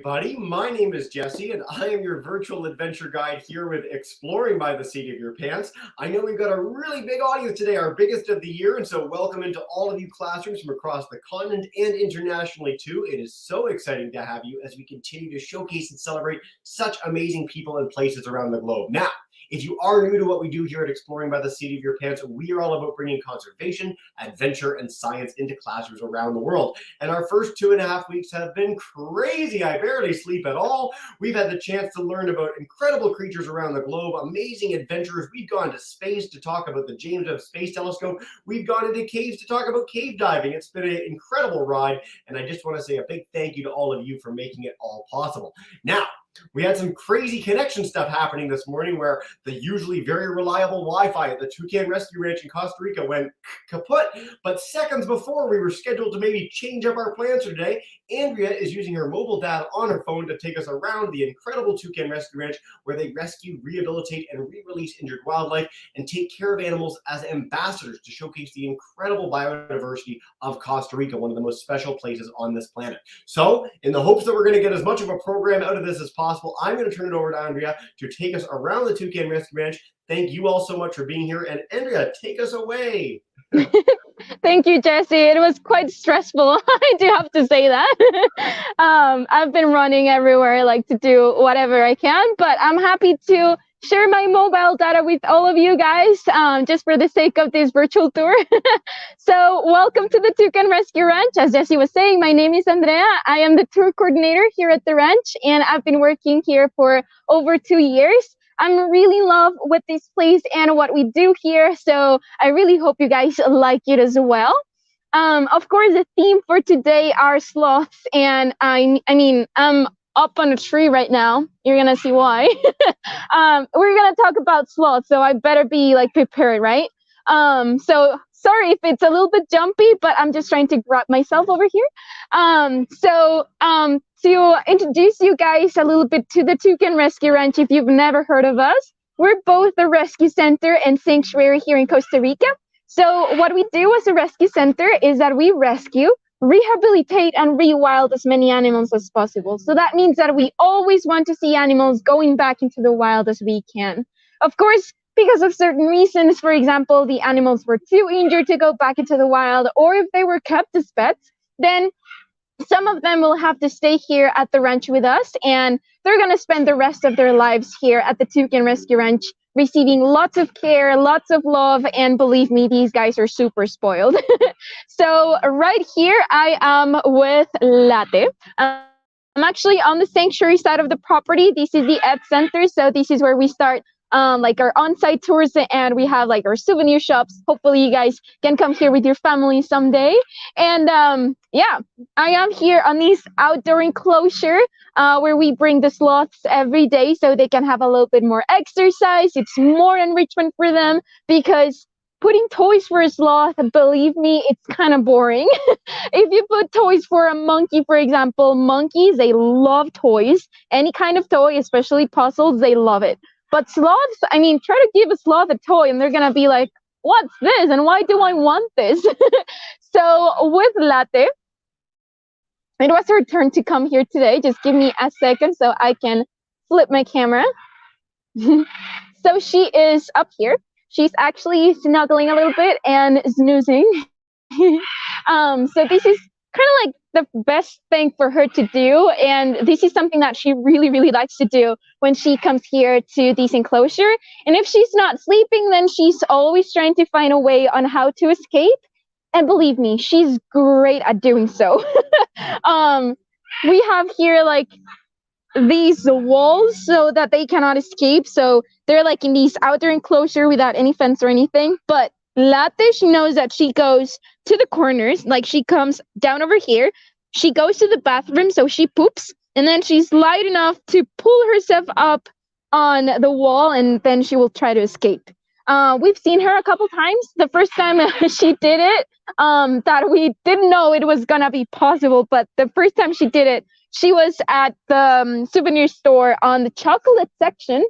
everybody. My name is Jesse, and I am your virtual adventure guide here with Exploring by the Seat of Your Pants. I know we've got a really big audience today, our biggest of the year, and so welcome into all of you classrooms from across the continent and internationally too. It is so exciting to have you as we continue to showcase and celebrate such amazing people and places around the globe. Now, if you are new to what we do here at Exploring by the Seat of Your Pants, we are all about bringing conservation, adventure, and science into classrooms around the world. And our first 2.5 weeks have been crazy. I barely sleep at all. We've had the chance to learn about incredible creatures around the globe, amazing adventures. We've gone to space to talk about the James Webb Space Telescope. We've gone into caves to talk about cave diving. It's been an incredible ride, and I just want to say a big thank you to all of you for making it all possible. Now, we had some crazy connection stuff happening this morning where the usually very reliable Wi-Fi at the Toucan Rescue Ranch in Costa Rica went kaput. But seconds before we were scheduled to maybe change up our plans for today, Andrea is using her mobile data on her phone to take us around the incredible Toucan Rescue Ranch where they rescue, rehabilitate, and re-release injured wildlife and take care of animals as ambassadors to showcase the incredible biodiversity of Costa Rica, one of the most special places on this planet. So, in the hopes that we're going to get as much of a program out of this as possible, I'm going to turn it over to Andrea to take us around the Toucan Rescue Ranch. Thank you all so much for being here. And Andrea, take us away. Thank you, Jesse. It was quite stressful. I do have to say that. I've been running everywhere, like to do whatever I can, but I'm happy to share my mobile data with all of you guys, just for the sake of this virtual tour. So welcome to the Toucan Rescue Ranch. As Jesse was saying, my name is Andrea. I am the tour coordinator here at the ranch, and I've been working here for over 2 years. I'm really in love with this place and what we do here, so I really hope you guys like it as well. Of course, the theme for today are sloths, and I mean, I'm up on a tree right now. You're gonna see why. We're gonna talk about sloths, so I better be like prepared, right? So sorry if it's a little bit jumpy, but I'm just trying to grab myself over here. To introduce you guys a little bit to the Toucan Rescue Ranch, if you've never heard of us, we're both a rescue center and sanctuary here in Costa Rica. So what we do as a rescue center is that we rescue, rehabilitate, and rewild as many animals as possible. So that means that we always want to see animals going back into the wild as we can. Of course, because of certain reasons, for example, the animals were too injured to go back into the wild, or if they were kept as pets, then some of them will have to stay here at the ranch with us, and they're going to spend the rest of their lives here at the Toucan Rescue Ranch, receiving lots of care, lots of love, and believe me, these guys are super spoiled. So right here, I am with Latte. I'm actually on the sanctuary side of the property. This is the Ed Center, so this is where we start like our on-site tours, and we have like our souvenir shops. Hopefully you guys can come here with your family someday. And yeah, I am here on this outdoor enclosure where we bring the sloths every day so they can have a little bit more exercise. It's more enrichment for them, because putting toys for a sloth, believe me, it's kind of boring. If you put toys for a monkey, for example, monkeys, they love toys. Any kind of toy, especially puzzles, they love it. But sloths, I mean, try to give a sloth a toy and they're going to be like, what's this? And why do I want this? So with Latte, it was her turn to come here today. Just give me a second so I can flip my camera. So she is up here. She's actually snuggling a little bit and snoozing. So this is kind of like the best thing for her to do, and this is something that she really likes to do when she comes here to this enclosure. And if she's not sleeping, then she's always trying to find a way on how to escape, and believe me, she's great at doing so. We have here like these walls so that they cannot escape, so they're like in these outer enclosure without any fence or anything. But Latte, she knows that she goes to the corners, like she comes down over here, she goes to the bathroom, so she poops, and then she's light enough to pull herself up on the wall, and then she will try to escape. We've seen her a couple times. The first time she did it, that we didn't know it was gonna be possible, but the first time she did it, she was at the souvenir store on the chocolate section.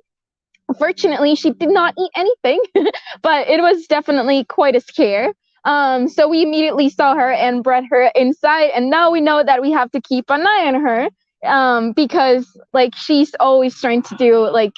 Fortunately, she did not eat anything, but it was definitely quite a scare. So we immediately saw her and brought her inside, and now we know that we have to keep an eye on her. because like she's always trying to do like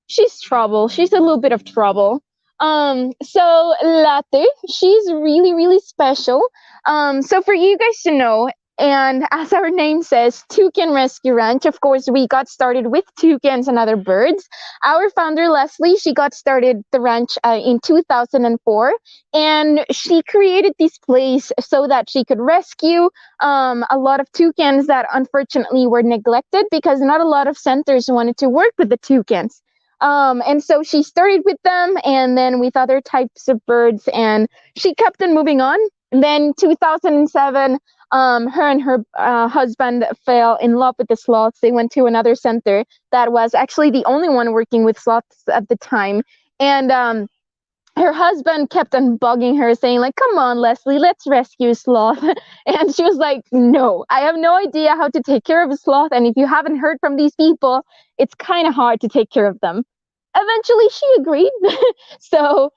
she's trouble. She's a little bit of trouble. So Latte, she's really, really special. So for you guys to know, and as our name says, Toucan Rescue Ranch, of course, we got started with toucans and other birds. Our founder, Leslie, she got started the ranch in 2004, and she created this place so that she could rescue a lot of toucans that unfortunately were neglected because not a lot of centers wanted to work with the toucans. And so she started with them and then with other types of birds, and she kept on moving on. And then 2007, her and her husband fell in love with the sloths. They went to another center that was actually the only one working with sloths at the time. And her husband kept on bugging her, saying like, come on, Leslie, let's rescue a sloth. And she was like, no, I have no idea how to take care of a sloth. And if you haven't heard from these people, it's kind of hard to take care of them. Eventually she agreed. So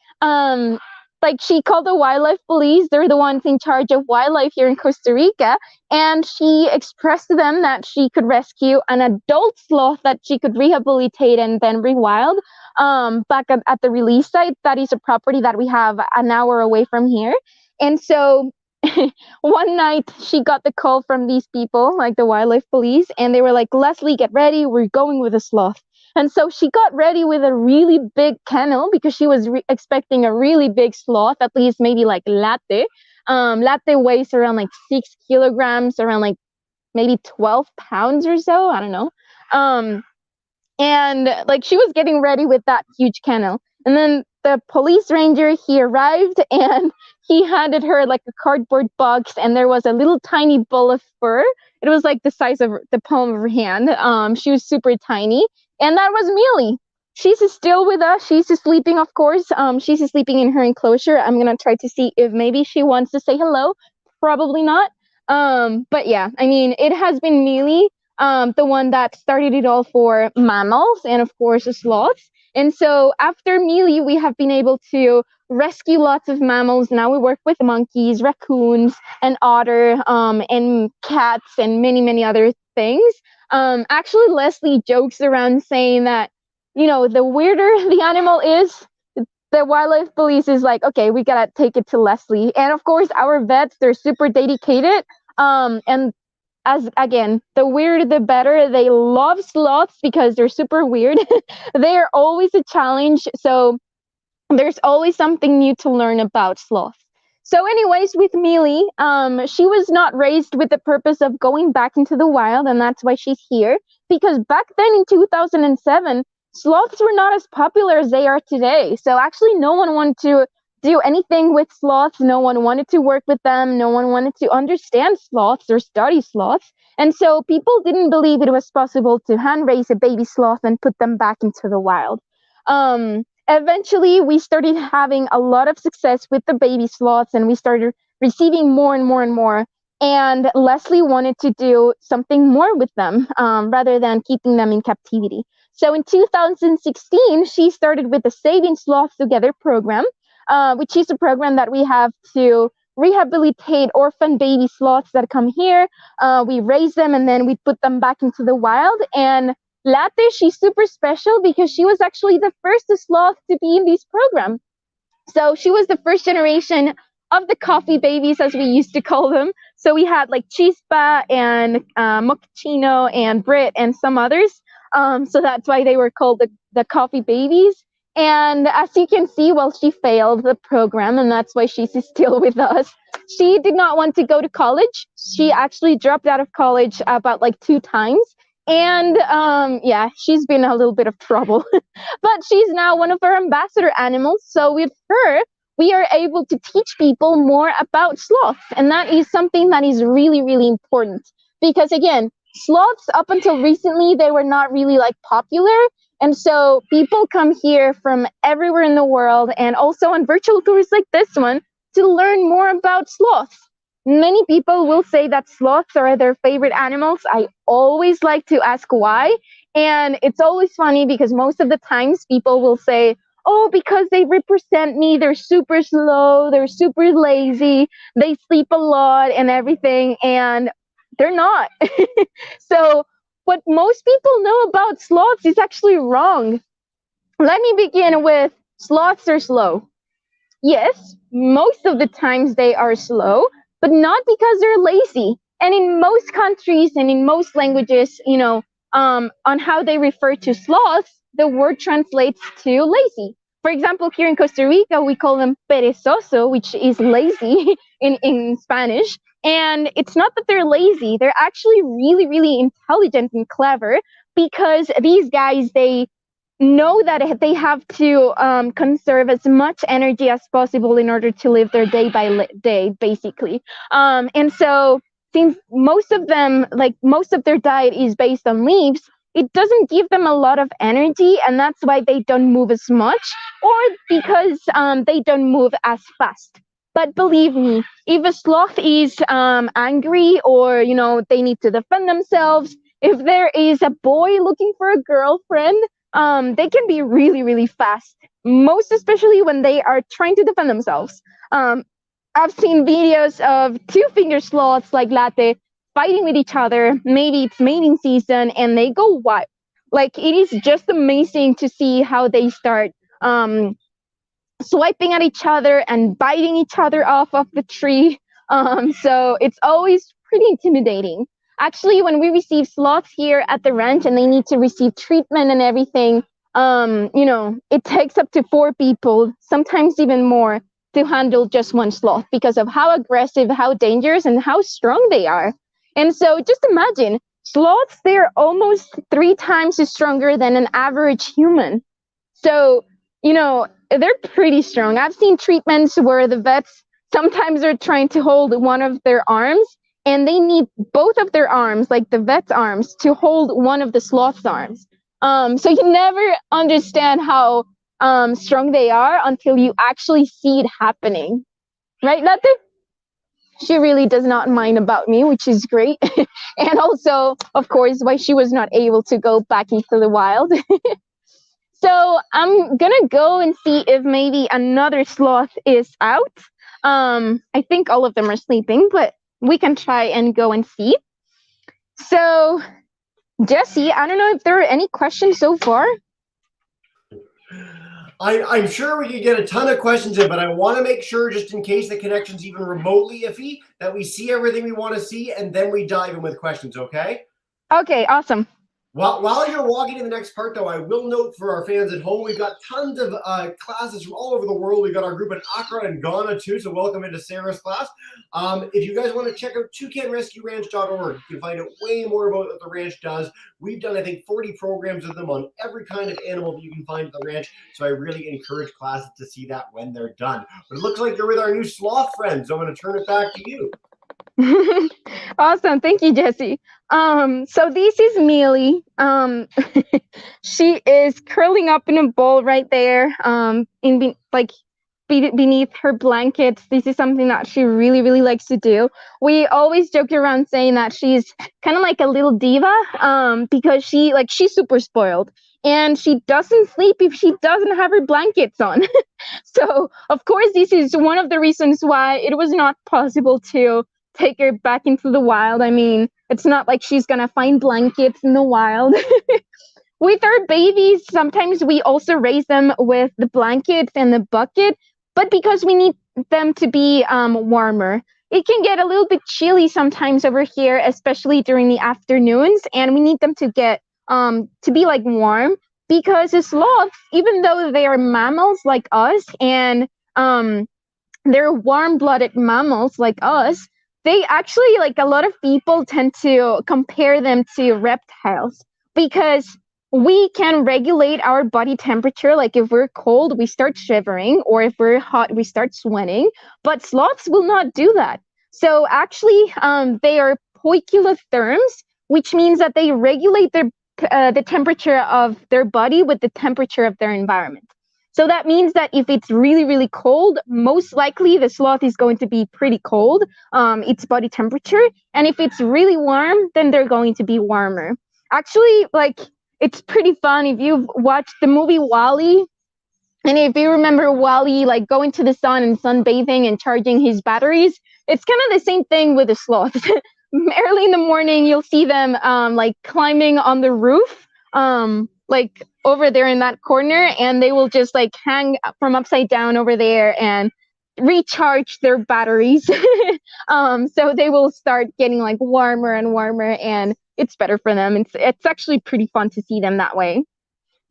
like she called the wildlife police. They're the ones in charge of wildlife here in Costa Rica. And she expressed to them that she could rescue an adult sloth that she could rehabilitate and then rewild back at the release site. That is a property that we have an hour away from here. And so one night she got the call from these people, like the wildlife police, and they were like, Leslie, get ready. We're going with a sloth. And so she got ready with a really big kennel because she was expecting a really big sloth, at least maybe like Latte. Latte weighs around like 6 kilograms, around like maybe 12 pounds or so. I don't know. And like she was getting ready with that huge kennel. And then the police ranger, he arrived and he handed her like a cardboard box, and there was a little tiny ball of fur. It was like the size of the palm of her hand. She was super tiny. And that was Mealy. She's still with us. She's sleeping, of course. She's sleeping in her enclosure. I'm going to try to see if maybe she wants to say hello. Probably not. But yeah, I mean, it has been Mealy, the one that started it all for mammals and, of course, sloths. And so after Mealy, we have been able to rescue lots of mammals. Now we work with monkeys, raccoons, and otter, and cats, and many, many other things. Actually, Leslie jokes around saying that, you know, the weirder the animal is, the wildlife police is like, okay, we gotta take it to Leslie. And of course, our vets, they're super dedicated. And as again, the weirder the better. They love sloths because they're super weird. They are always a challenge. So there's always something new to learn about sloths. So anyways, with Mealy, she was not raised with the purpose of going back into the wild, and that's why she's here. Because back then in 2007, sloths were not as popular as they are today. So actually no one wanted to do anything with sloths. No one wanted to work with them. No one wanted to understand sloths or study sloths. And so people didn't believe it was possible to hand raise a baby sloth and put them back into the wild. Eventually, we started having a lot of success with the baby sloths, and we started receiving more and more and more. And Leslie wanted to do something more with them rather than keeping them in captivity. So in 2016, she started with the Saving Sloths Together program, which is a program that we have to rehabilitate orphan baby sloths that come here. We raise them and then we put them back into the wild. And Latte, she's super special because she was actually the first sloth to be in this program. So she was the first generation of the coffee babies, as we used to call them. So we had like Chispa and Mochaccino and Brit and some others. So that's why they were called the coffee babies. And as you can see, well, she failed the program, and that's why she's still with us. She did not want to go to college. She actually dropped out of college about like 2 times. And yeah, she's been a little bit of trouble. But she's now one of our ambassador animals. So with her, we are able to teach people more about sloths. And that is something that is really, really important. Because again, sloths, up until recently, they were not really like popular. And so people come here from everywhere in the world, and also on virtual tours like this one, to learn more about sloths. Many people will say that sloths are their favorite animals. I always like to ask why. And it's always funny because most of the times people will say, oh, because they represent me. They're super slow. They're super lazy. They sleep a lot and everything. And they're not. So what most people know about sloths is actually wrong. Let me begin with sloths are slow. Yes, most of the times they are slow, but not because they're lazy. And in most countries and in most languages, on how they refer to sloths, the word translates to lazy. For example, here in Costa Rica, we call them perezoso, which is lazy in Spanish. And it's not that they're lazy, they're actually really, really intelligent and clever because these guys, they know that they have to conserve as much energy as possible in order to live their day by day, basically. And so, since most of them, like most of their diet is based on leaves, it doesn't give them a lot of energy, and that's why they don't move as much, or because they don't move as fast. But believe me, if a sloth is angry, or they need to defend themselves, if there is a boy looking for a girlfriend, they can be really, really fast, most especially when they are trying to defend themselves. I've seen videos of two-finger sloths like Latte fighting with each other. Maybe it's mating season and they go wild. Like, it is just amazing to see how they start swiping at each other and biting each other off of the tree. So it's always pretty intimidating. Actually, when we receive sloths here at the ranch and they need to receive treatment and everything, it takes up to 4 people, sometimes even more, to handle just one sloth because of how aggressive, how dangerous, and how strong they are. And so just imagine, sloths, they're almost 3 times stronger than an average human. So, they're pretty strong. I've seen treatments where the vets sometimes are trying to hold one of their arms, and they need both of their arms, like the vet's arms, to hold one of the sloth's arms. So you never understand how strong they are until you actually see it happening. Right, Latte? She really does not mind about me, which is great. And also, of course, why she was not able to go back into the wild. So I'm gonna go and see if maybe another sloth is out. I think all of them are sleeping, but we can try and go and see. So, Jesse, I don't know if there are any questions so far. I'm sure we could get a ton of questions in, but I want to make sure, just in case the connection's even remotely iffy, that we see everything we want to see, and then we dive in with questions, okay? Okay, awesome. While you're walking to the next part, though, I will note for our fans at home, we've got tons of classes from all over the world. We've got our group in Accra and Ghana, too, so welcome into Sarah's class. If you guys want to check out toucanrescueranch.org, you can find out way more about what the ranch does. We've done, I think, 40 programs with them on every kind of animal that you can find at the ranch, so I really encourage classes to see that when they're done. But it looks like you're with our new sloth friends, so I'm going to turn it back to you. Awesome. Thank you, Jesse. So this is Mealy. She is curling up in a ball right there, beneath her blankets. This is something that she really, really likes to do. We always joke around saying that she's kind of like a little diva, because she's super spoiled. And she doesn't sleep if she doesn't have her blankets on. So, of course, this is one of the reasons why it was not possible to take her back into the wild. I mean, it's not like she's gonna find blankets in the wild. With our babies, sometimes we also raise them with the blankets and the bucket, but because we need them to be warmer. It can get a little bit chilly sometimes over here, especially during the afternoons, and we need them to get to be like warm, because the sloths, even though they are mammals like us, and they're warm-blooded mammals like us, they actually, like, a lot of people tend to compare them to reptiles because we can regulate our body temperature. Like, if we're cold, we start shivering, or if we're hot, we start sweating. But sloths will not do that. So actually, they are poikilotherms, which means that they regulate the temperature of their body with the temperature of their environment. So that means that if it's really, really cold, most likely the sloth is going to be pretty cold, its body temperature. And if it's really warm, then they're going to be warmer. Actually, like, it's pretty fun if you've watched the movie WALL-E. And if you remember WALL-E, like, going to the sun and sunbathing and charging his batteries, it's kind of the same thing with the sloth. early in the morning, you'll see them like climbing on the roof, like over there in that corner, and they will just like hang from upside down over there and recharge their batteries. So they will start getting like warmer and warmer, and it's better for them. It's actually pretty fun to see them that way.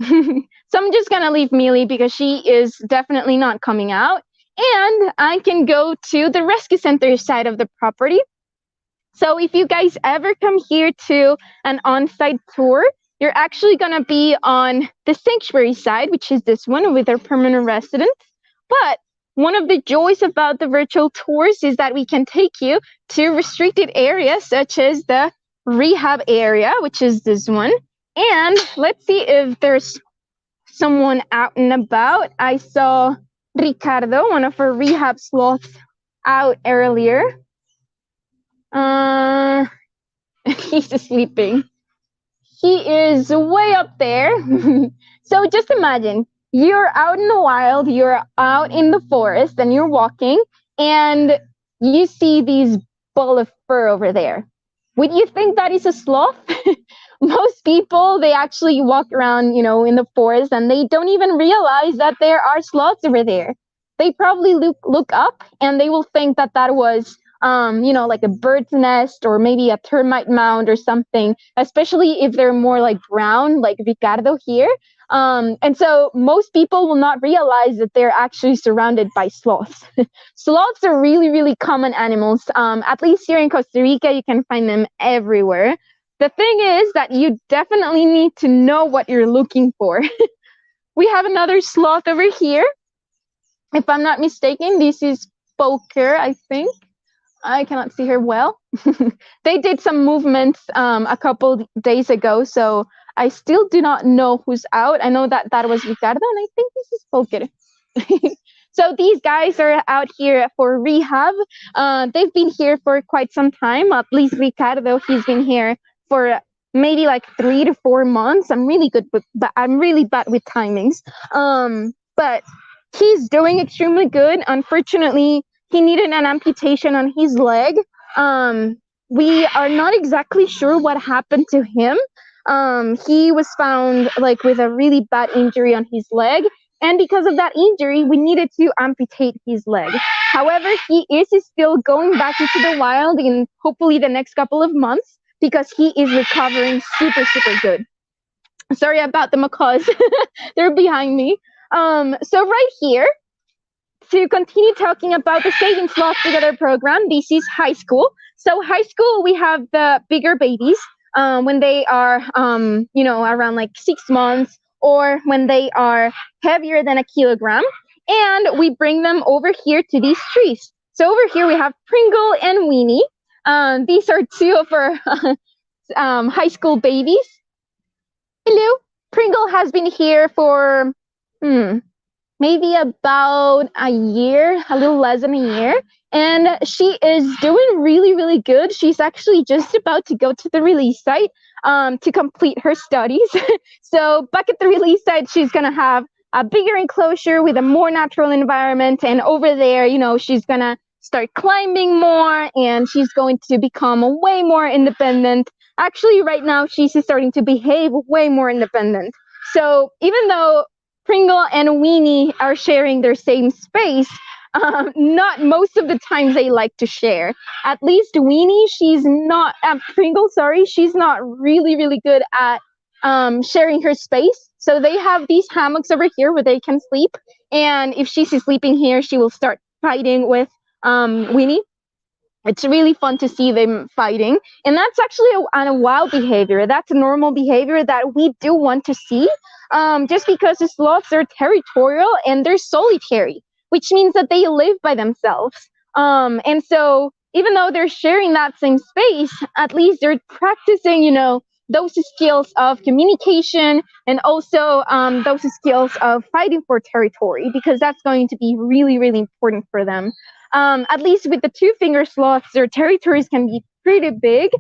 So I'm just gonna leave Mealy because she is definitely not coming out, and I can go to the rescue center side of the property. So if you guys ever come here to an on-site tour, you're actually gonna be on the sanctuary side, which is this one with our permanent residents. But one of the joys about the virtual tours is that we can take you to restricted areas such as the rehab area, which is this one. And let's see if there's someone out and about. I saw Ricardo, one of our rehab sloths, out earlier. He's sleeping. He is way up there. So just imagine you're out in the wild, you're out in the forest, and you're walking, and you see these ball of fur over there. Would you think that is a sloth? Most people, they actually walk around, in the forest, and they don't even realize that there are sloths over there. They probably look up, and they will think that that was like a bird's nest or maybe a termite mound or something, especially if they're more like brown, like Ricardo here. And so most people will not realize that they're actually surrounded by sloths. Sloths are really, really common animals. At least here in Costa Rica, you can find them everywhere. The thing is that you definitely need to know what you're looking for. We have another sloth over here. If I'm not mistaken, this is Poker, I think. I cannot see her well. They did some movements a couple days ago, so I still do not know who's out. I know that that was Ricardo, and I think this is Poker. So these guys are out here for rehab. They've been here for quite some time. At least Ricardo, he's been here for maybe like 3 to 4 months. I'm really bad with timings. But he's doing extremely good. Unfortunately, he needed an amputation on his leg. We are not exactly sure what happened to him. He was found like with a really bad injury on his leg. And because of that injury, we needed to amputate his leg. However, he is still going back into the wild in hopefully the next couple of months because he is recovering super, super good. Sorry about the macaws. They're behind me. So right here, to continue talking about the Saving Sloths Together program, this is high school. So high school, we have the bigger babies when they are, around like 6 months or when they are heavier than a kilogram. And we bring them over here to these trees. So over here, we have Pringle and Weenie. These are two of our high school babies. Hello. Pringle has been here for maybe about a year, a little less than a year. And she is doing really, really good. She's actually just about to go to the release site to complete her studies. So back at the release site, she's going to have a bigger enclosure with a more natural environment. And over there, she's going to start climbing more and she's going to become way more independent. Actually, right now, she's starting to behave way more independent. So even though Pringle and Weenie are sharing their same space, not most of the times they like to share. At least Weenie, she's not, Pringle, sorry, she's not really, really good at sharing her space. So they have these hammocks over here where they can sleep. And if she's sleeping here, she will start fighting with Weenie. It's really fun to see them fighting. And that's actually a wild behavior. That's a normal behavior that we do want to see. Just because the sloths are territorial and they're solitary, which means that they live by themselves. And so even though they're sharing that same space, at least they're practicing, those skills of communication and also those skills of fighting for territory, because that's going to be really, really important for them. At least with the two-finger sloths, their territories can be pretty big.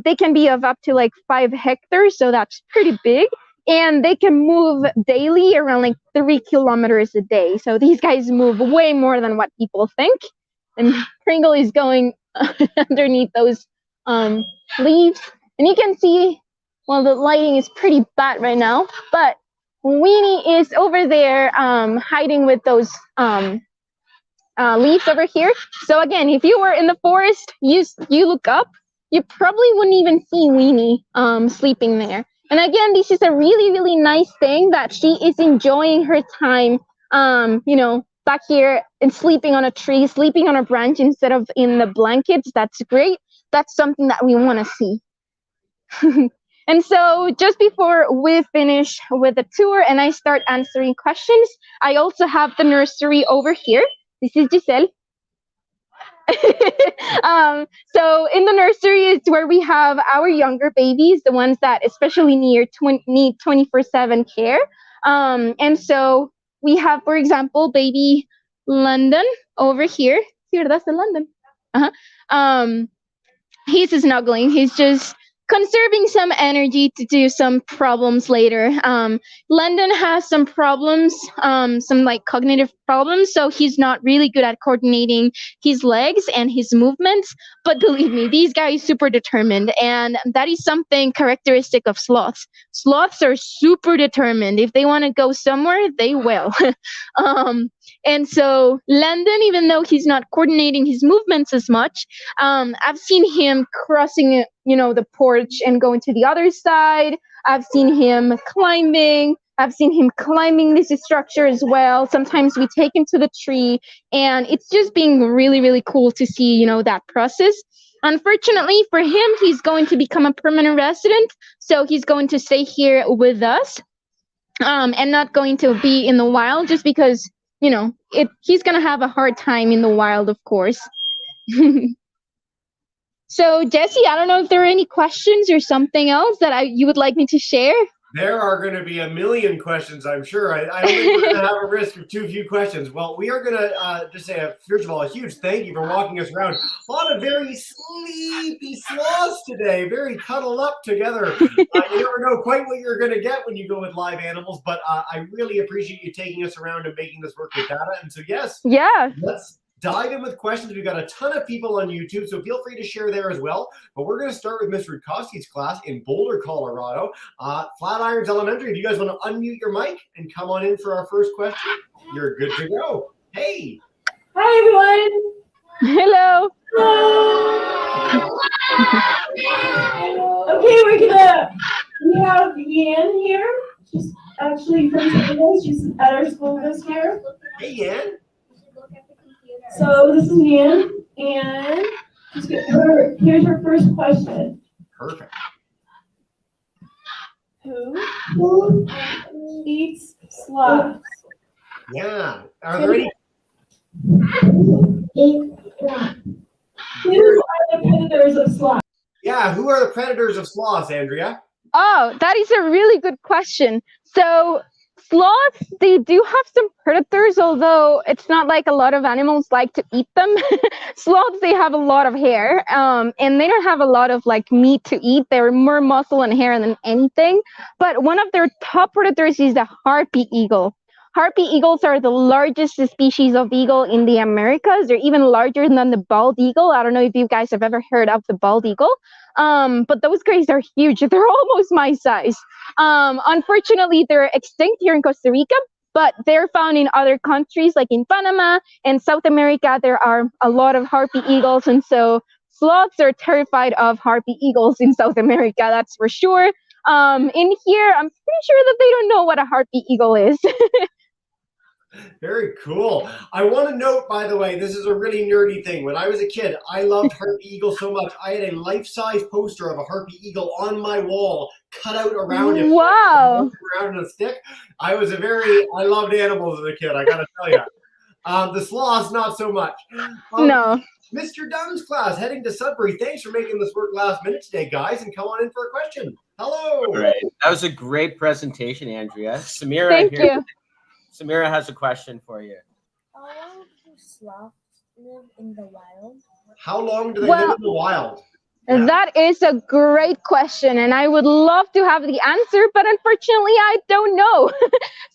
They can be of up to like 5 hectares, so that's pretty big. And they can move daily around like 3 kilometers a day. So these guys move way more than what people think. And Pringle is going underneath those leaves. And you can see, well, the lighting is pretty bad right now, but Weenie is over there hiding with those leaves over here. So again, if you were in the forest, you look up, you probably wouldn't even see Weenie sleeping there. And again, this is a really, really nice thing that she is enjoying her time, back here and sleeping on a tree, sleeping on a branch instead of in the blankets. That's great. That's something that we want to see. And so just before we finish with the tour and I start answering questions, I also have the nursery over here. This is Giselle. So in the nursery is where we have our younger babies, the ones that especially need 24/7 care. And so we have, for example, baby London over here. See, that's the London. He's snuggling. He's just conserving some energy to do some problems later. London has some problems, some like cognitive problems, so he's not really good at coordinating his legs and his movements. But believe me, these guys are super determined, and that is something characteristic of sloths. Sloths are super determined. If they want to go somewhere, they will. And so Landon, even though he's not coordinating his movements as much, I've seen him crossing, the porch and going to the other side. I've seen him climbing. I've seen him climbing this structure as well. Sometimes we take him to the tree, and it's just being really, really cool to see, that process. Unfortunately for him, he's going to become a permanent resident, so he's going to stay here with us, and not going to be in the wild just because, he's going to have a hard time in the wild, of course. So, Jesse, I don't know if there are any questions or something else that you would like me to share. There are going to be a million questions, I'm sure. I don't think we're going to have a risk of too few questions. Well, we are going to just say, first of all, a huge thank you for walking us around. A lot of very sleepy sloths today, very cuddled up together. You never know quite what you're going to get when you go with live animals, but I really appreciate you taking us around and making this work with data. And so, yes, let's dive in with questions. We've got a ton of people on YouTube, so feel free to share there as well. But we're going to start with Mr. Koski's class in Boulder, Colorado. Flatirons Elementary, if you guys want to unmute your mic and come on in for our first question, you're good to go. Hey. Hi, everyone. Hello. Okay, we have Yan here. She's actually from school. She's at our school this year. Hey, Yan. So this is Yan, and here's her first question. Perfect. Who eats sloths? Yeah. Are there any? Who are the predators of sloths? Yeah, who are the predators of sloths, Andrea? Oh, that is a really good question. So sloths, they do have some predators, although it's not like a lot of animals like to eat them. Sloths, they have a lot of hair, and they don't have a lot of like meat to eat. They're more muscle and hair than anything. But one of their top predators is the Harpy Eagle. Harpy eagles are the largest species of eagle in the Americas. They're even larger than the bald eagle. I don't know if you guys have ever heard of the bald eagle. But those guys are huge. They're almost my size. Unfortunately, they're extinct here in Costa Rica, but they're found in other countries like in Panama and South America. There are a lot of Harpy eagles, and so sloths are terrified of Harpy eagles in South America, that's for sure. In here, I'm pretty sure that they don't know what a Harpy eagle is. Very cool. I want to note, by the way, this is a really nerdy thing. When I was a kid, I loved Harpy Eagle so much. I had a life-size poster of a Harpy Eagle on my wall, cut out around it. Wow. Around a stick. I loved animals as a kid, I got to tell you. The sloths, not so much. No. Mr. Dunn's class, heading to Sudbury. Thanks for making this work last minute today, guys, and come on in for a question. Hello. All right. That was a great presentation, Andrea. Samira, Thank you. Samira has a question for you. How long do sloths live in the wild? How long do they live in the wild? Yeah. That is a great question, and I would love to have the answer, but unfortunately, I don't know.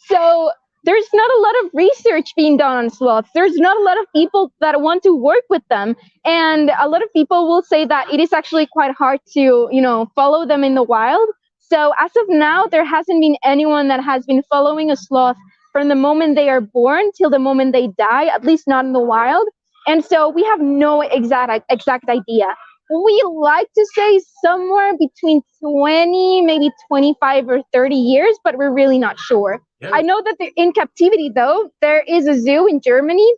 So there's not a lot of research being done on sloths. There's not a lot of people that want to work with them. And a lot of people will say that it is actually quite hard to, follow them in the wild. So as of now, there hasn't been anyone that has been following a sloth from the moment they are born till the moment they die, at least not in the wild. And so we have no exact idea. We like to say somewhere between 20, maybe 25 or 30 years, but we're really not sure. Yeah. I know that they're in captivity, though. There is a zoo in Germany,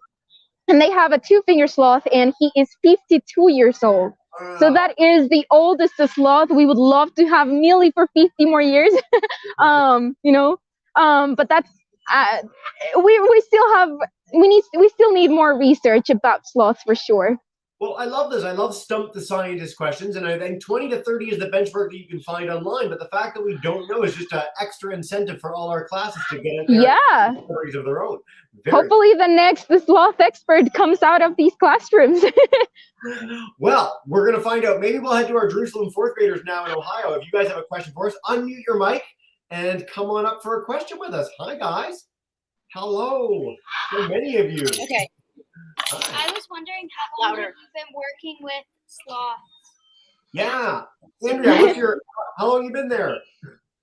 and they have a two-finger sloth, and he is 52 years old. So that is the oldest sloth. We would love to have Millie for 50 more years, but that's we still need more research about sloths for sure. Well, I love this. I love Stump the Scientist questions, and I think 20 to 30 is the benchmark that you can find online, but the fact that we don't know is just an extra incentive for all our classes to get stories of their own. Hopefully the next sloth expert comes out of these classrooms. Well, we're going to find out. Maybe we'll head to our Jerusalem fourth graders now in Ohio. If you guys have a question for us, unmute your mic and come on up for a question with us. Hi, guys. Hello. So many of you. Okay. Hi. I was wondering how long you've been working with sloths. Yeah. Andrea, how long have you been there?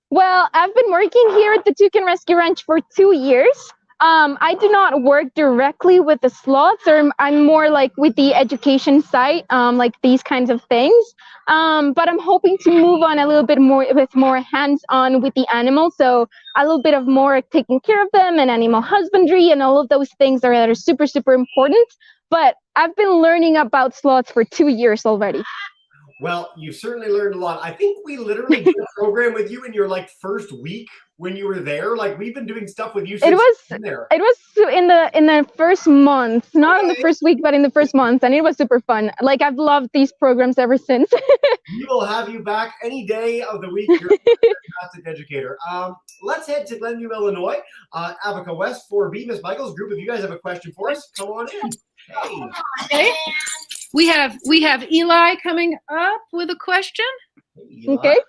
Well, I've been working here at the Toucan Rescue Ranch for 2 years. I do not work directly with the sloths, or I'm more like with the education side, like these kinds of things. But I'm hoping to move on a little bit more with more hands-on with the animals. So a little bit of more taking care of them and animal husbandry and all of those things that are super, super important. But I've been learning about sloths for 2 years already. Well, you've certainly learned a lot. I think we literally did a program with you in your first week when you were there. We've been doing stuff with you since you've been there. It was in the first month, not in the first week, but in the first month, and it was super fun. I've loved these programs ever since. We will have you back any day of the week. You're a fantastic educator. Let's head to Glenview, Illinois. Abaca West 4B, Miss Michaels group. If you guys have a question for us, come on in. Hey. We have Eli coming up with a question. Eli. Okay.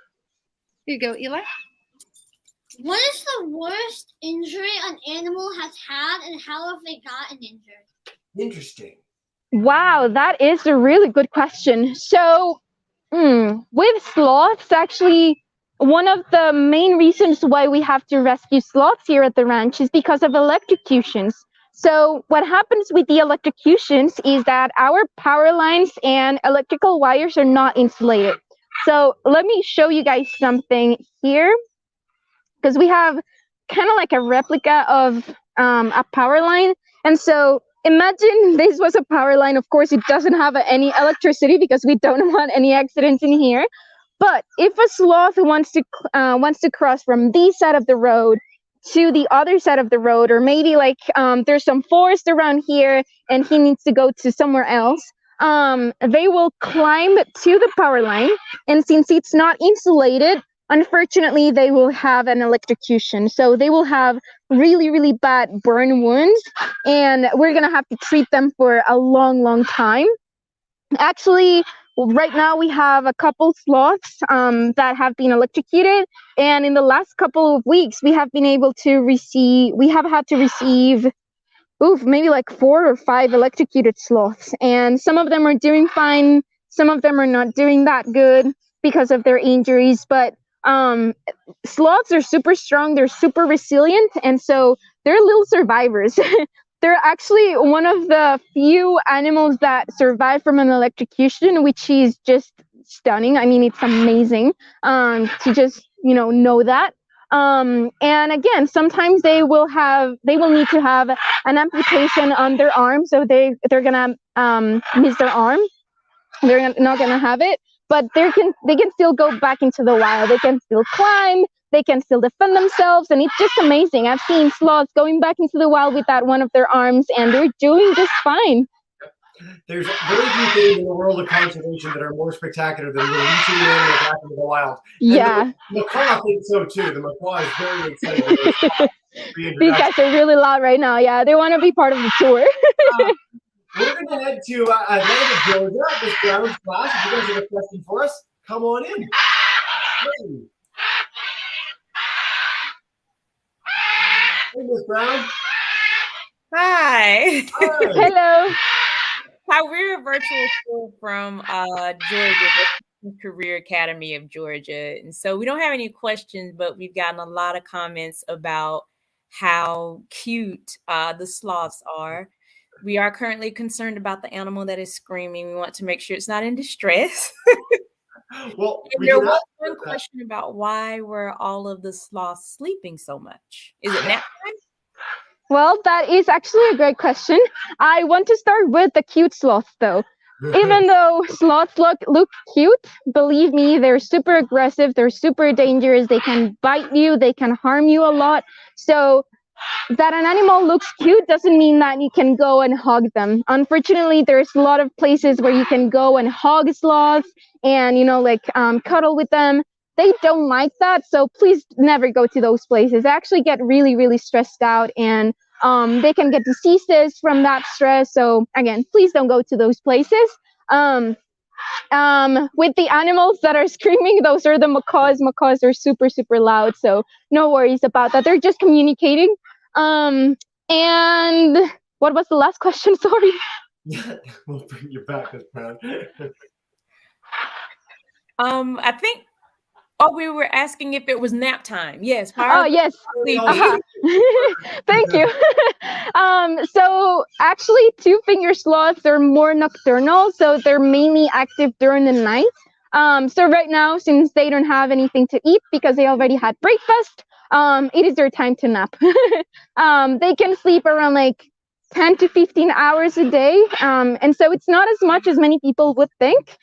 Here you go, Eli. What is the worst injury an animal has had, and how have they gotten injured? Interesting. Wow, that is a really good question. So, with sloths, actually, one of the main reasons why we have to rescue sloths here at the ranch is because of electrocutions. So what happens with the electrocutions is that our power lines and electrical wires are not insulated. So let me show you guys something here, because we have kind of like a replica of a power line. And so imagine this was a power line. Of course, it doesn't have any electricity because we don't want any accidents in here. But if a sloth wants to cross from this side of the road to the other side of the road, or maybe there's some forest around here and he needs to go to somewhere else, they will climb to the power line, and since it's not insulated, unfortunately they will have an electrocution. So they will have really, really bad burn wounds, and we're gonna have to treat them for a long time. Actually, right now we have a couple sloths that have been electrocuted, and in the last couple of weeks we have had to receive maybe 4 or 5 electrocuted sloths, and some of them are doing fine, some of them are not doing that good because of their injuries. But sloths are super strong, they're super resilient, and so they're little survivors. They're actually one of the few animals that survive from an electrocution, which is just stunning. I mean, it's amazing to just, know that. And again, sometimes they will need to have an amputation on their arm, so they're gonna miss their arm. They're not gonna have it, but they can still go back into the wild. They can still climb. They can still defend themselves, and it's just amazing. I've seen sloths going back into the wild without one of their arms, and they're doing just fine. There's very few things in the world of conservation that are more spectacular than releasing an animal back into the wild. And yeah. The macaw thinks so too. The macaw is very excited. These guys are really loud right now. Yeah, they want to be part of the tour. We're going to head to Atlanta, Georgia, this Brown's class. If you guys have a question for us, come on in. Hey, Miss Brown. Hi. Hi. Hello. Hi, we're a virtual school from Georgia, the Career Academy of Georgia. And so we don't have any questions, but we've gotten a lot of comments about how cute the sloths are. We are currently concerned about the animal that is screaming. We want to make sure it's not in distress. Well, And we there can was ask one about that. question about why were all of the sloths sleeping so much? Is it nap time? Well, that is actually a great question. I want to start with the cute sloths, though. Even though sloths look cute, believe me, they're super aggressive. They're super dangerous. They can bite you. They can harm you a lot. So that an animal looks cute doesn't mean that you can go and hug them. Unfortunately, there's a lot of places where you can go and hug sloths and, cuddle with them. They don't like that, so please never go to those places. They actually get really, really stressed out, and they can get diseases from that stress. So again, please don't go to those places. With the animals that are screaming, those are the macaws. Macaws are super, super loud, so no worries about that. They're just communicating. And what was the last question? Sorry. We'll bring you back, Miss Brown. I think. Oh, we were asking if it was nap time. Yes. Oh, yes. Thank you. So actually, two-finger sloths are more nocturnal, so they're mainly active during the night. So right now, since they don't have anything to eat because they already had breakfast, it is their time to nap. They can sleep around like 10 to 15 hours a day, and so it's not as much as many people would think.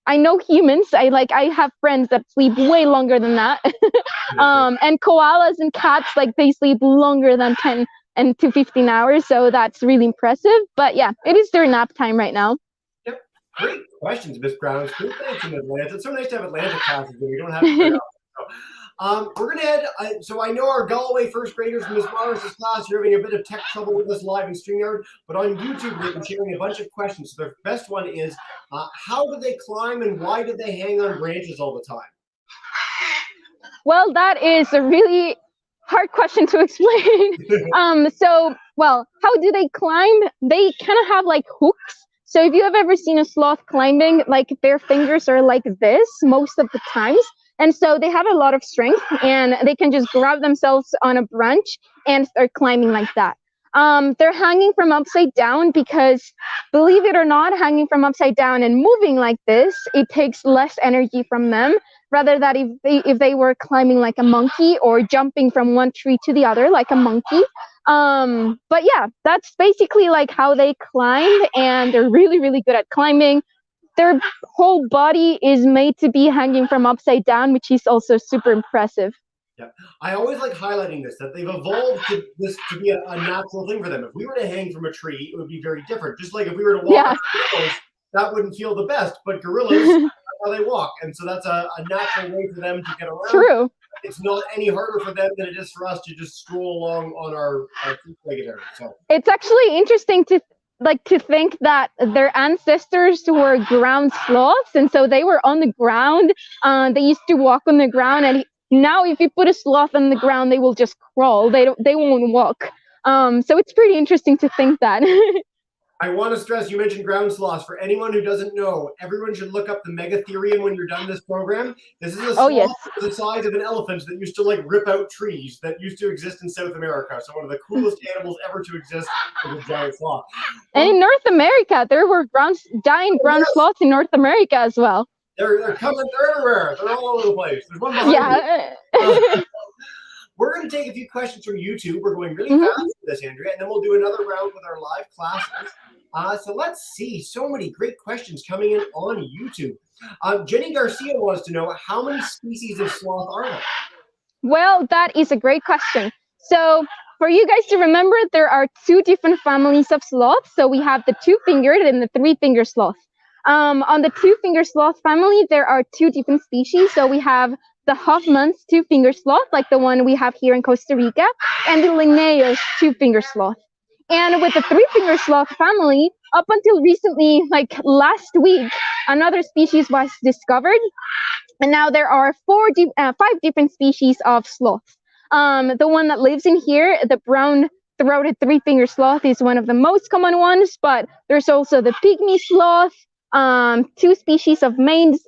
I know humans. I have friends that sleep way longer than that. And koalas and cats, they sleep longer than 10 and to 15 hours. So that's really impressive. But yeah, it is their nap time right now. Yep. Great questions, Miss Brown. Thanks in Atlanta. It's so nice to have Atlanta classes where we don't have to figure out. We're going to head, so I know our Galway first graders from Ms. Morris's class, you're having a bit of tech trouble with us live in StreamYard, but on YouTube, they've been sharing a bunch of questions. So the best one is, how do they climb and why do they hang on branches all the time? Well, that is a really hard question to explain. How do they climb? They kind of have hooks. So if you have ever seen a sloth climbing, their fingers are like this most of the times. And so they have a lot of strength and they can just grab themselves on a branch and start climbing like that. They're hanging from upside down because, believe it or not, hanging from upside down and moving like this, it takes less energy from them rather than if they were climbing like a monkey or jumping from one tree to the other like a monkey. But yeah, that's basically how they climb, and they're really, really good at climbing. Their whole body is made to be hanging from upside down, which is also super impressive. Yeah, I always like highlighting this, that they've evolved this to be a natural thing for them. If we were to hang from a tree, it would be very different. Just like if we were to walk on gorillas, that wouldn't feel the best. But gorillas, that's how they walk. And so that's a natural way for them to get around. True. It's not any harder for them than it is for us to just stroll along on our two-legged area. So it's actually interesting to think that their ancestors were ground sloths, and so they were on the ground. They used to walk on the ground, and now if you put a sloth on the ground, they will just crawl. They won't walk. So it's pretty interesting to think that. I want to stress, you mentioned ground sloths. For anyone who doesn't know, everyone should look up the Megatherium when you're done this program. This is a sloth the size of an elephant that used to rip out trees that used to exist in South America. So one of the coolest animals ever to exist is a giant sloth. And in North America, there were giant ground sloths in North America as well. They're coming. They're everywhere. They're all over the place. There's one behind me. We're going to take a few questions from YouTube. We're going really fast with this, Andrea, and then we'll do another round with our live classes. So let's see. So many great questions coming in on YouTube. Jenny Garcia wants to know, how many species of sloth are there? Well, that is a great question. So for you guys to remember, there are two different families of sloths. So we have the two-fingered and the three-finger sloth. On the two-finger sloth family, there are two different species. So we have the Hoffman's two-finger sloth, like the one we have here in Costa Rica, and the Linnaeus two-finger sloth. And with the three-finger sloth family, up until recently, last week, another species was discovered. And now there are five different species of sloths. The one that lives in here, the brown-throated three-finger sloth, is one of the most common ones, but there's also the pygmy sloth, 2 species of maned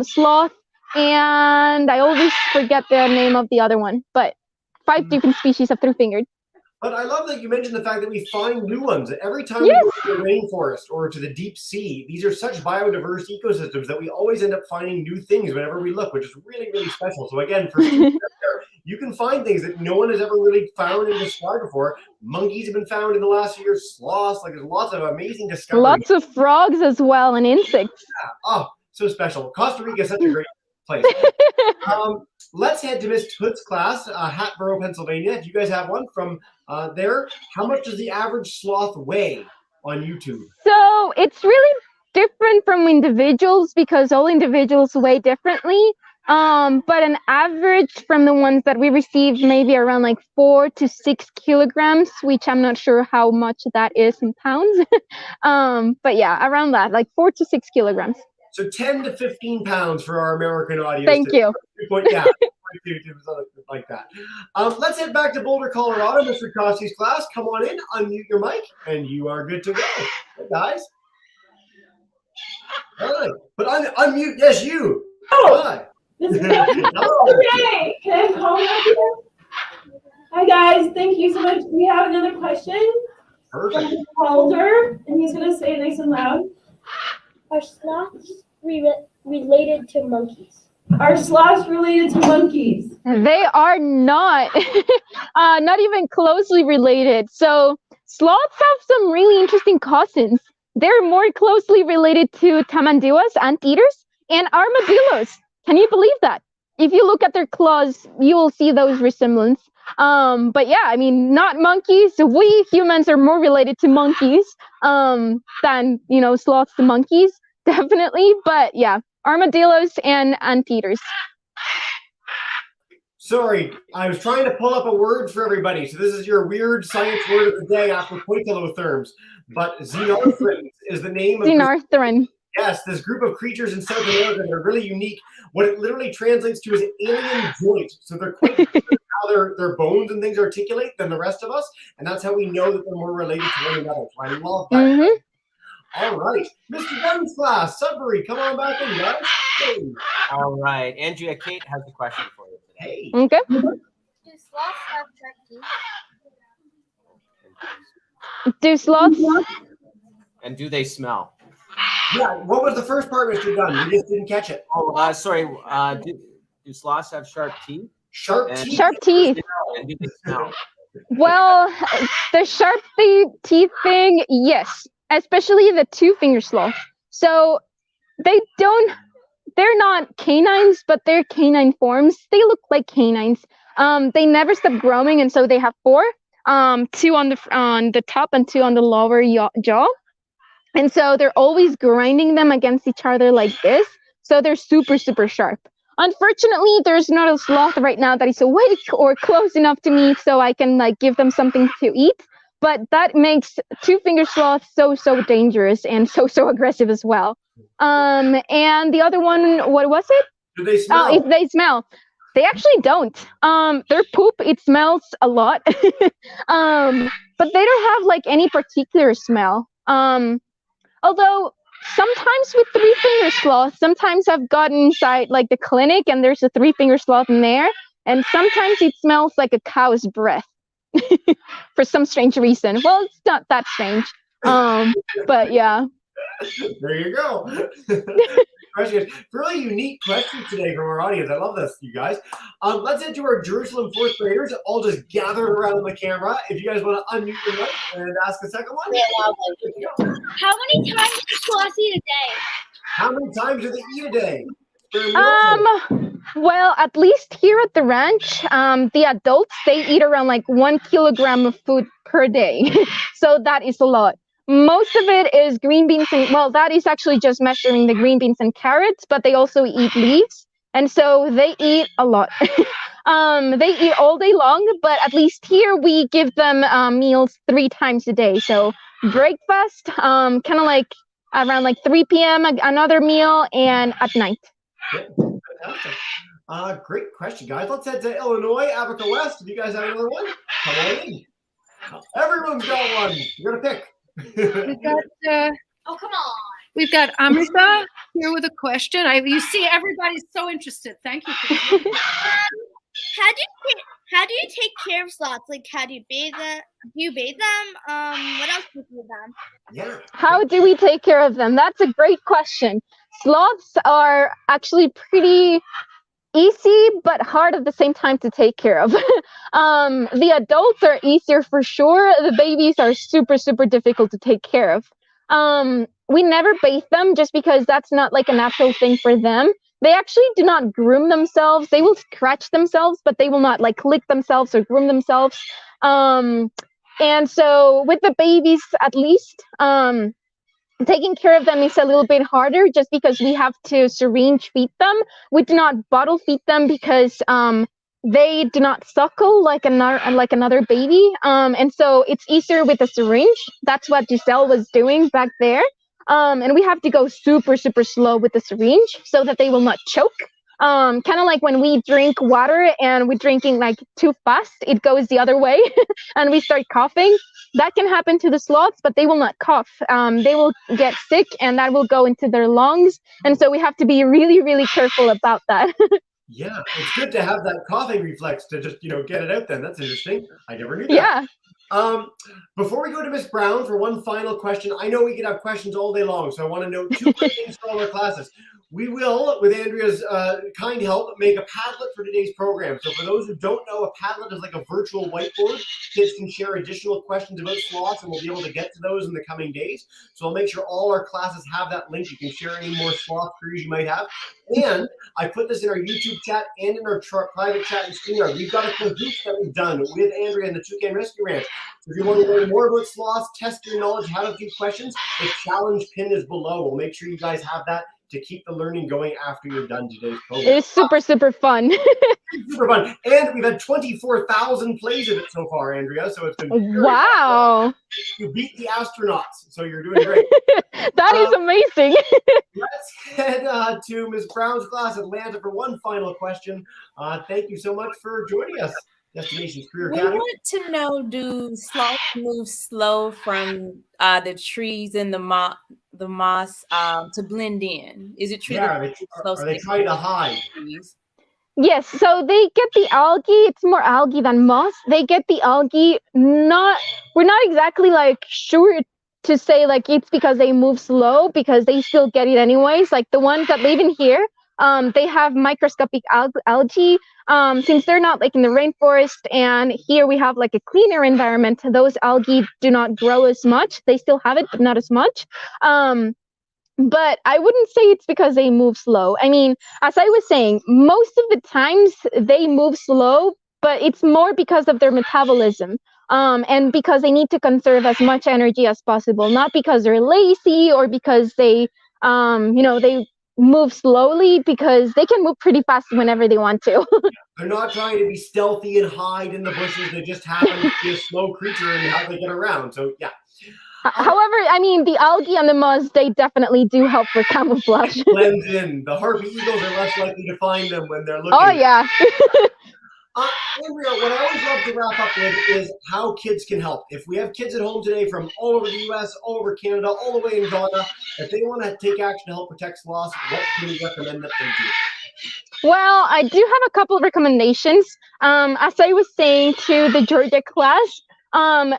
sloth, and I always forget the name of the other one, but 5 different species of three-fingered. But I love that you mentioned the fact that we find new ones. Every time Yes. we go to the rainforest or to the deep sea, these are such biodiverse ecosystems that we always end up finding new things whenever we look, which is really, really special. So again, for students out there, you can find things that no one has ever really found and described before. Monkeys have been found in the last few years, sloths, like there's lots of amazing discoveries. Lots of frogs as well, and insects. Yeah. Oh, so special. Costa Rica is such a great place. Let's head to Miss Toot's class, Hatboro, Pennsylvania. If you guys have one from there, how much does the average sloth weigh on YouTube? So it's really different from individuals because all individuals weigh differently. But an average from the ones that we received maybe around like 4 to 6 kilograms, which I'm not sure how much that is in pounds. But yeah, around that, like 4 to 6 kilograms. So 10 to 15 pounds for our American audience. Thank you. Yeah, like that. Let's head back to Boulder, Colorado. Mr. Costy's class, come on in, unmute your mic, and you are good to go. Hey, guys. All right. But unmute, yes, you. Oh. Hi. This is okay. Can I call you? Hi guys, thank you so much. We have another question Perfect. from Calder, and he's gonna say it nice and loud. Are sloths related to monkeys? Are sloths related to monkeys? They are not, not even closely related. So sloths have some really interesting cousins. They're more closely related to tamanduas, anteaters, and armadillos. Can you believe that? If you look at their claws, you will see those resemblance. But yeah, I mean, not monkeys. We humans are more related to monkeys than, you know, sloths to monkeys, definitely. But yeah, armadillos and anteaters. Sorry, I was trying to pull up a word for everybody. So this is your weird science word of the day after poikilotherms. But xenarthrans is the name of Xenarthran. Yes, this group of creatures in South America that are really unique. What it literally translates to is alien joint. So they're quite different how their bones and things articulate than the rest of us, and that's how we know that they're more related to one another. So I love that. Mm-hmm. All right, Mr. Dunn's class, Sudbury, come on back in, guys. Hey. All right, Andrea Kate has a question for you today. Hey. Okay. Do sloths have sharp teeth? Do sloths? And do they smell? Yeah, what was the first part, Mr. Dunn? We just didn't catch it. Oh, sorry. Do sloths have sharp teeth? Sharp teeth. Sharp teeth. And do they smell? Well, the sharp teeth thing, yes, especially the two-finger sloth. So they're not canines, but they're canine forms. They look like canines. They never stop growing, and so they have 4, 2 on the top and 2 on the lower jaw. And so they're always grinding them against each other like this. So they're super, super sharp. Unfortunately, there's not a sloth right now that is awake or close enough to me so I can like give them something to eat. But that makes two-finger sloths so, so dangerous and so, so aggressive as well. And the other one, what was it? Do they smell? Oh, if they smell. They actually don't. Their poop, it smells a lot. But they don't have like any particular smell. Although sometimes with three-finger sloths, sometimes I've gotten inside like the clinic and there's a three-finger sloth in there, and sometimes it smells like a cow's breath for some strange reason. Well, it's not that strange, but yeah. There you go. Really unique questions today from our audience. I love this, you guys. Let's head to our Jerusalem fourth graders, all just gathered around the camera. If you guys want to unmute your mic and ask a second one. How many times do sloths eat a day? How many times do they eat a day? Well, at least here at the ranch, the adults, they eat around like 1 kilogram of food per day. So that is a lot. Most of it is green beans and, well, that is actually just measuring the green beans and carrots, but they also eat leaves. And so they eat a lot. They eat all day long, but at least here we give them meals 3 times a day. So breakfast, kind of like around like 3 p.m., another meal, and at night. Fantastic. Great question, guys. Let's head to Illinois, Africa West. Do you guys have another one? Come on in. Everyone's got one. You're gonna pick. We've got, Oh, come on. we've got Amrita here with a question. You see, everybody's so interested. Thank you. How do you take care of sloths? Like, how do you bathe them? Do you bathe them? What else do you do with them? Yeah. How do we take care of them? That's a great question. Sloths are actually pretty easy but hard at the same time to take care of. The adults are easier for sure. The babies are super difficult to take care of. We never bathe them just because that's not like a natural thing for them. They actually do not groom themselves. They will scratch themselves, but they will not like lick themselves or groom themselves. And so with the babies, at least, taking care of them is a little bit harder just because we have to syringe feed them. We do not bottle feed them because they do not suckle like another baby. And so it's easier with a syringe. That's what Giselle was doing back there. And we have to go super slow with the syringe so that they will not choke. Kind of like when we drink water and we're drinking like too fast, it goes the other way and we start coughing. That can happen to the sloths, but they will not cough. They will get sick and that will go into their lungs. And so we have to be really careful about that. Yeah, it's good to have that coughing reflex to just, get it out then. That's interesting. I never knew that. Yeah. Before we go to Miss Brown for one final question, I know we could have questions all day long, so I want to know two quick things for all our classes. We will, with Andrea's kind help, make a Padlet for today's program. So for those who don't know, a Padlet is like a virtual whiteboard. Kids can share additional questions about sloths, and we'll be able to get to those in the coming days. So I'll make sure all our classes have that link. You can share any more sloth queries you might have. And I put this in our YouTube chat and in our private chat and StreamYard. We've got a Kahoot that we've done with Andrea and the Toucan Rescue Ranch. So if you want to learn more about sloths, test your knowledge, have a few questions, the challenge pin is below. We'll make sure you guys have that to keep the learning going after you're done today's program. It's super fun. Super fun. And we've had 24,000 plays of it so far, Andrea. So it's been wow. You beat the astronauts, so you're doing great. That is amazing. Let's head to Ms. Brown's class, Atlanta, for one final question. Thank you so much for joining us. Destinations Career We Academy. want to know, do sloths move slow from the trees and the moss to blend in? Is it true? Yeah, that are they trying to hide? Yes, so they get the algae. It's more algae than moss. They get the algae. We're not exactly like sure to say like it's because they move slow, because they still get it anyways. Like the ones that live in here, they have microscopic algae. Since they're not like in the rainforest, and here we have like a cleaner environment, those algae do not grow as much. They still have it, but not as much. But I wouldn't say it's because they move slow. I mean, as I was saying, most of the times they move slow, but it's more because of their metabolism. And because they need to conserve as much energy as possible, not because they're lazy or because they move slowly, because they can move pretty fast whenever they want to. They're not trying to be stealthy and hide in the bushes. They just happen to be a slow creature and how they get around. So yeah. However, I mean, the algae and the moss, they definitely do help for camouflage. Blends in. The Harpy Eagles are less likely to find them when they're looking. Oh, yeah. Andrea, what I always love to wrap up with is how kids can help. If we have kids at home today from all over the U.S., all over Canada, all the way in Ghana, if they want to take action to help protect sloths, what can we recommend that they do? Well, I do have a couple of recommendations. As I was saying to the Georgia class,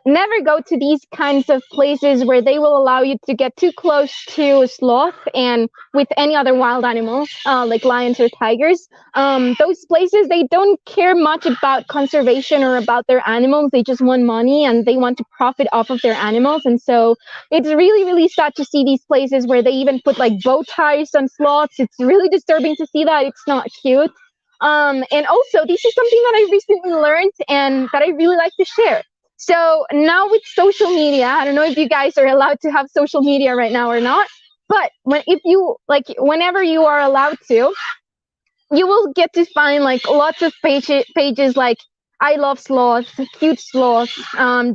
never go to these kinds of places where they will allow you to get too close to a sloth and with any other wild animal, like lions or tigers. Those places, they don't care much about conservation or about their animals. They just want money and they want to profit off of their animals. And so it's really sad to see these places where they even put like bow ties on sloths. It's really disturbing to see that. It's not cute. And also, this is something that I recently learned and that I really like to share. So now with social media, I don't know if you guys are allowed to have social media right now or not, but whenever you are allowed to, you will get to find like lots of pages like I love sloths, cute sloths,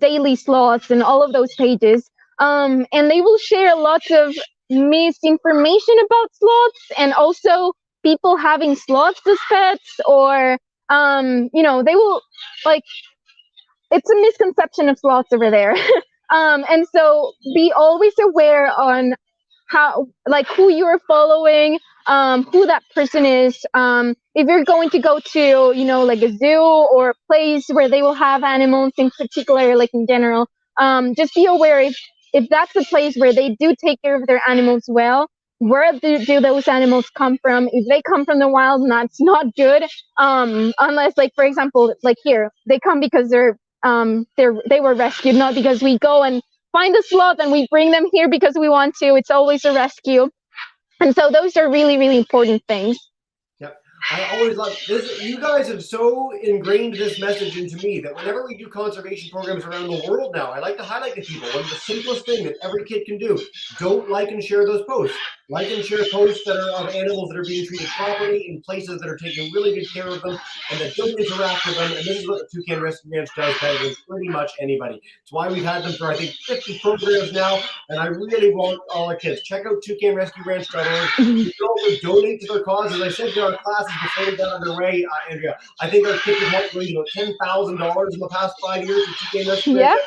daily sloths, and all of those pages. And they will share lots of misinformation about sloths, and also people having sloths as pets, or you know, they will like, it's a misconception of sloths over there. And so be always aware on how, like, who you're following, who that person is. If you're going to go to, you know, like a zoo or a place where they will have animals in particular, like in general, just be aware if that's a place where they do take care of their animals well, where do those animals come from? If they come from the wild, that's not good. Unless, like, for example, like here, they come because they were rescued, not because we go and find a sloth and we bring them here because we want to. It's always a rescue. And so those are really, really important things. Yep. I always love this. You guys have so ingrained this message into me that whenever we do conservation programs around the world now, I like to highlight to people one of the simplest thing that every kid can do. Don't like and share those posts. Like and share posts that are of animals that are being treated properly in places that are taking really good care of them and that don't interact with them. And this is what the Toucan Rescue Ranch does better than pretty much anybody. It's why we've had them for, I think, 50 programs now. And I really want all our kids, check out toucanrescueranch.org. You can also donate to their cause. As I said to our classes before we got underway, Andrea, I think our kids have helped raise about $10,000 in the past 5 years with Toucan Rescue Ranch.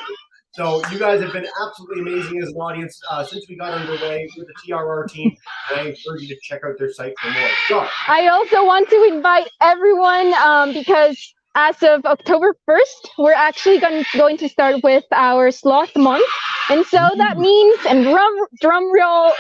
So you guys have been absolutely amazing as an audience since we got underway with the TRR team, and I encourage you to check out their site for more. So, I also want to invite everyone because as of October 1st, we're actually going to start with our Sloth Month. And so that means, and drum roll,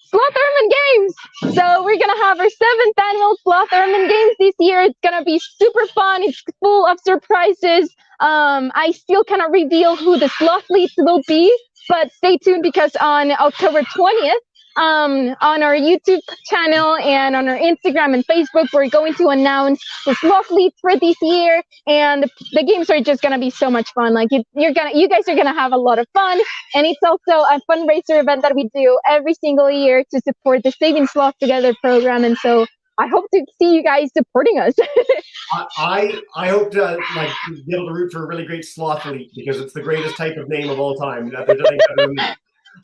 Sloth Ermine Games. So we're going to have our 7th annual Sloth Ermine Games this year. It's going to be super fun. It's full of surprises. I still cannot reveal who the sloth leads will be, but stay tuned because on October 20th, on our YouTube channel and on our Instagram and Facebook, we're going to announce the sloth leads for this year, and the games are just gonna be so much fun. Like you guys are gonna have a lot of fun, and it's also a fundraiser event that we do every single year to support the Saving Sloth Together program, and so I hope to see you guys supporting us. I hope to be able to root for a really great sloth lead because it's the greatest type of name of all time.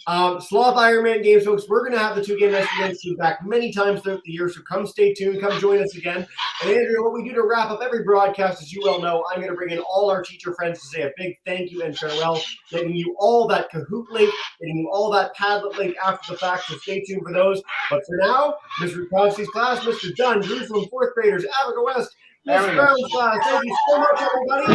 Sloth Ironman Games, folks, we're going to have the Toucan Rescue Ranch team back many times throughout the year, so come stay tuned, come join us again. And Andrea, what we do to wrap up every broadcast, as you well know, I'm going to bring in all our teacher friends to say a big thank you and farewell, getting you all that Kahoot link, getting you all that Padlet link after the fact, so stay tuned for those. But for now, Mr. Krause's class, Mr. Dunn, Jerusalem 4th graders, Africa West, Miss Brown's class, thank you so much, everybody.